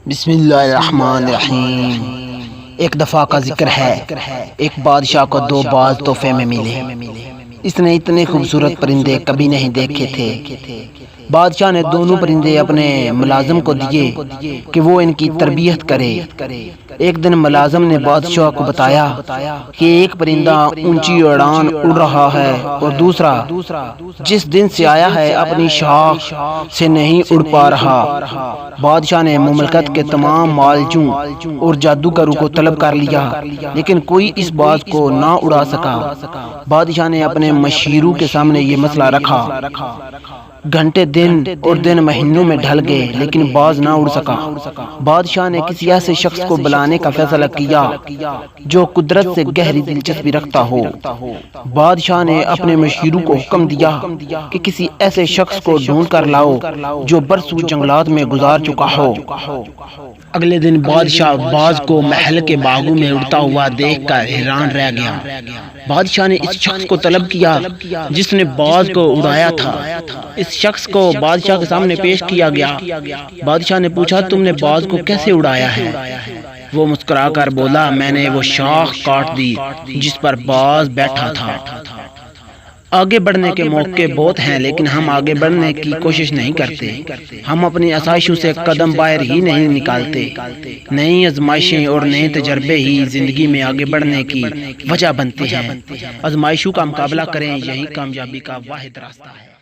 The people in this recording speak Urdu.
بسم اللہ الرحمن الرحیم۔ ایک دفعہ کا ذکر ہے، ایک بادشاہ کو دو باز تحفے میں ملے۔ اس نے اتنے خوبصورت پرندے کبھی نہیں دیکھے تھے۔ بادشاہ نے دونوں پرندے اپنے ملازم کو دیے کہ وہ ان کی تربیت کرے۔ ایک دن ملازم نے بادشاہ کو بتایا کہ ایک پرندہ اونچی اڑان اڑ رہا ہے اور دوسرا جس دن سے آیا ہے اپنی شاخ سے نہیں اڑ پا رہا۔ بادشاہ نے مملکت کے تمام معالجوں اور جادوگروں کو طلب کر لیا، لیکن کوئی اس باز کو نہ اڑا سکا۔ بادشاہ نے اپنے مشیروں کے سامنے یہ مسئلہ رکھا۔ گھنٹے دن اور دن مہینوں میں ڈھل گئے لیکن باز نہ اڑ سکا۔ بادشاہ نے کسی ایسے شخص کو بلانے کا فیصلہ کیا جو قدرت سے گہری دلچسپی رکھتا ہو۔ بادشاہ نے اپنے مشیروں کو حکم دیا کہ کسی ایسے شخص کو ڈھونڈ کر لاؤ جو برسوں جنگلات میں گزار چکا ہو۔ اگلے دن بادشاہ باز کو محل کے باغوں میں اڑتا ہوا دیکھ کر حیران رہ گیا۔ بادشاہ نے اس شخص کو طلب کیا جس نے باز کو اڑایا تھا۔ اس شخص کو بادشاہ کے سامنے پیش کیا گیا۔ بادشاہ نے پوچھا، تم نے باز کو کیسے اڑایا ہے؟ وہ مسکرا کر بولا، میں نے وہ شاخ کاٹ دی جس پر باز بیٹھا تھا۔ آگے بڑھنے کے موقع بہت ہیں لیکن ہم آگے بڑھنے کی کوشش نہیں کرتے۔ ہم اپنی آسائشوں سے قدم باہر ہی نہیں نکالتے۔ نئی آزمائشیں اور نئے تجربے ہی زندگی میں آگے بڑھنے کی وجہ بنتے ہیں۔ آزمائشوں کا مقابلہ کریں، یہی کامیابی کا واحد راستہ ہے۔